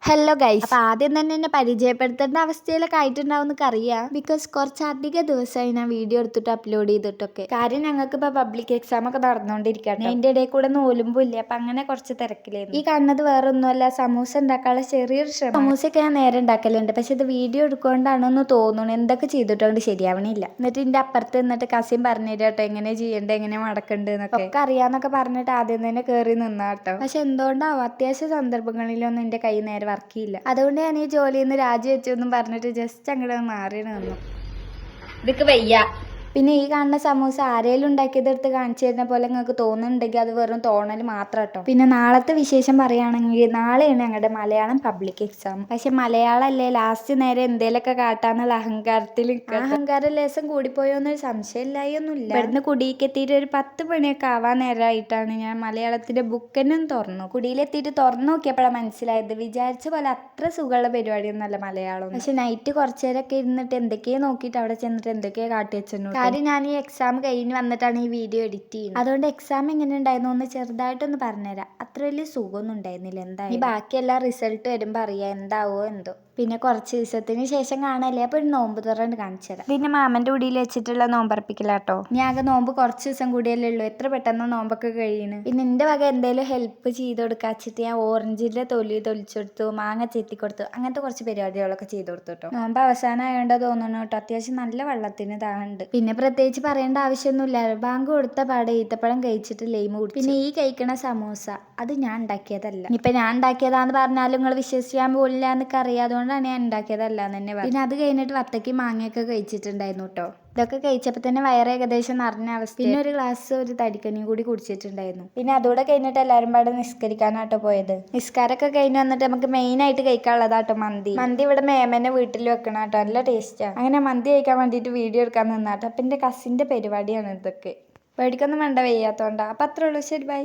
Hello guys, അപ്പോൾ ആദ്യം തന്നെ എന്നെ പരിചയപ്പെടുത്തേണ്ട അവസ്ഥയിലൊക്കെ ആയിട്ടുണ്ടാവും അറിയാം. ബിക്കോസ് കുറച്ചധികം ദിവസമായി ഞാൻ വീഡിയോ എടുത്തിട്ട് അപ്ലോഡ് ചെയ്തിട്ടൊക്കെ. കാര്യം ഞങ്ങൾക്ക് ഇപ്പോൾ പബ്ലിക് എക്സാം ഒക്കെ നടന്നുകൊണ്ടിരിക്കുകയാണ്. അതിൻ്റെ ഇടയിൽ കൂടെ നോലുമ്പില്ല, അപ്പം അങ്ങനെ കുറച്ച് തിരക്കിലായിരുന്നു. ഈ കാണുന്നത് വേറെ ഒന്നുമല്ല, സമൂസ ഉണ്ടാക്കാനുള്ള ചെറിയൊരു ശ്രമം. സമൂസയൊക്കെ ഞാൻ നേരെ ഉണ്ടാക്കലുണ്ട്, പക്ഷെ ഇത് വീഡിയോ എടുക്കൊണ്ടാണെന്ന് തോന്നുന്നു. എന്തൊക്കെ ചെയ്തിട്ടുണ്ട് ശരിയാവണില്ല. എന്നിട്ട് ഇതിൻ്റെ അപ്പുറത്ത് നിന്നിട്ട് കസിൻ പറഞ്ഞു കേട്ടോ എങ്ങനെ ചെയ്യേണ്ടത്, എങ്ങനെ മടക്കണ്ട് എന്നൊക്കെ അറിയാന്നൊക്കെ പറഞ്ഞിട്ട് ആദ്യം തന്നെ കയറി നിന്നാട്ടോ. പക്ഷെ എന്തുകൊണ്ടാവും അത്യാവശ്യ സന്ദർഭങ്ങളിലൊന്നും എൻ്റെ കൈ നേരെ വർക്കില്ല. അതുകൊണ്ട് ഞാൻ ഈ ജോലിയിൽ നിന്ന് രാജിവെച്ചു എന്നും പറഞ്ഞിട്ട് ജസ്റ്റ് അങ്ങോട്ട് മാറി നിന്നു. ഇതൊക്കെ വയ്യ. പിന്നെ ഈ കാണുന്ന സമൂസ ആരേലും ഉണ്ടാക്കിയതെടുത്ത് കാണിച്ചു തരുന്ന പോലെ നിങ്ങൾക്ക് തോന്നുന്നുണ്ടെങ്കിൽ അത് വെറും തോന്നൽ മാത്രം കേട്ടോ. പിന്നെ നാളത്തെ വിശേഷം പറയുകയാണെങ്കിൽ നാളെയാണ് ഞങ്ങളുടെ മലയാളം പബ്ലിക് എക്സാം. പക്ഷെ മലയാളമല്ലേ, ലാസ്റ്റ് നേരെ എന്തേലൊക്കെ കാട്ടാന്നുള്ള അഹങ്കാരത്തിൽ അഹങ്കാര ലേസം കൂടിപ്പോയോന്നൊരു സംശയമില്ലായൊന്നുമില്ല. ഇവിടുന്ന് കുടിയിലെത്തിയിട്ട് ഒരു 10 മണിയൊക്കെ ആവാൻ നേരമായിട്ടാണ് ഞാൻ മലയാളത്തിന്റെ ബുക്കനും തുറന്നു. കുടിയിലെത്തിയിട്ട് തുറന്നു നോക്കിയപ്പോഴാണ് മനസ്സിലായത് വിചാരിച്ച പോലെ അത്ര സുഖമുള്ള പരിപാടിയൊന്നുമല്ല മലയാളം. പക്ഷെ നൈറ്റ് കുറച്ചു നേരമൊക്കെ ഇരുന്നിട്ട് എന്തൊക്കെയോ നോക്കിയിട്ട് അവിടെ ചെന്നിട്ട് എന്തൊക്കെയോ കാട്ടി വെച്ചു. കാര്യം ഞാൻ ഈ എക്സാം കഴിഞ്ഞ് വന്നിട്ടാണ് ഈ വീഡിയോ എഡിറ്റ് ചെയ്യുന്നത്. അതുകൊണ്ട് എക്സാം എങ്ങനെ ഉണ്ടായിരുന്നു ഒന്ന് ചെറുതായിട്ടൊന്ന് പറഞ്ഞുതരാം. അത്ര വലിയ സുഖമൊന്നും ഉണ്ടായിരുന്നില്ല. എന്തായാലും ഈ ബാക്കിയെല്ലാം റിസൾട്ട് വരുമ്പോൾ അറിയാം എന്താവോ എന്തോ. പിന്നെ കുറച്ച് ദിവസത്തിന് ശേഷം കാണല്ലേ, അപ്പോൾ ഒരു നോമ്പ് തുറന്ന് കാണിച്ചു തരാം. പിന്നെ മാമൻ്റെ കുടിയിൽ വെച്ചിട്ടുള്ള നോമ്പറപ്പിക്കലാട്ടോ. ഞാൻ ആകെ നോമ്പ് കുറച്ച് ദിവസം കൂടിയല്ലേ ഉള്ളൂ, എത്ര പെട്ടെന്ന് നോമ്പൊക്കെ കഴിയുന്നു. പിന്നെ എൻ്റെ വക എന്തെങ്കിലും ഹെൽപ്പ് ചെയ്ത് കൊടുക്കാച്ചിട്ട് ഞാൻ ഓറഞ്ചിൻ്റെ തൊലി തൊലിച്ചെടുത്തു, മാങ്ങ ചെത്തിക്കൊടുത്തു, അങ്ങനത്തെ കുറച്ച് പരിപാടികളൊക്കെ ചെയ്ത് കൊടുത്തു കേട്ടോ. നോമ്പ് അവസാനമായോണ്ടോ തോന്നുന്നു കേട്ടോ, അത്യാവശ്യം നല്ല വെള്ളത്തിന് താഴുണ്ട്. പിന്നെ പ്രത്യേകിച്ച് പറയേണ്ട ആവശ്യമൊന്നുമില്ല. ബാങ്ക് കൊടുത്ത പാടെ ഈത്തപ്പഴം കഴിച്ചിട്ട് ലൈമ് കുടിച്ചു. പിന്നെ ഈ കഴിക്കണ സമൂസ അത് ഞാൻ ഉണ്ടാക്കിയതല്ല. ഇനിയിപ്പോൾ ഞാൻ ഉണ്ടാക്കിയതാന്ന് പറഞ്ഞാലും നിങ്ങൾ വിശ്വസിക്കാൻ പോലില്ല എന്നൊക്കെ അറിയാം. അതുകൊണ്ടാണ് ഞാൻ ഉണ്ടാക്കിയതല്ല എന്ന് തന്നെ പറഞ്ഞു. പിന്നെ അത് കഴിഞ്ഞിട്ട് വത്തയ്ക്ക് മാങ്ങയൊക്കെ കഴിച്ചിട്ടുണ്ടായിരുന്നു കേട്ടോ. ഇതൊക്കെ കഴിച്ചപ്പോൾ തന്നെ വയറ് ഏകദേശം നിറഞ്ഞ അവസ്ഥ. പിന്നെ ഒരു ഗ്ലാസ് ഒരു തടിക്കനിയും കൂടി കുടിച്ചിട്ടുണ്ടായിരുന്നു. പിന്നെ അതുകൂടെ കഴിഞ്ഞിട്ട് എല്ലാവരും പാടെ നിസ്കരിക്കാനാട്ടോ പോയത്. നിസ്കാരമൊക്കെ കഴിഞ്ഞ് വന്നിട്ട് നമുക്ക് മെയിനായിട്ട് കഴിക്കാനുള്ളതാട്ടോ മന്തി. മന്തി ഇവിടെ മേമനെ വീട്ടിൽ വെക്കണം കേട്ടോ, നല്ല ടേസ്റ്റാണ്. അങ്ങനെ മന്തി കഴിക്കാൻ വേണ്ടിയിട്ട് വീഡിയോ എടുക്കാൻ നിന്നാട്ടോ. അപ്പം എൻ്റെ കസിൻ്റെ പരിപാടിയാണ് ഇതൊക്കെ. പേടിക്കൊന്നും വേണ്ട, വയ്യാത്തോണ്ടാ. അപ്പം അത്രേ ഉള്ളൂ, ശരി ബൈ.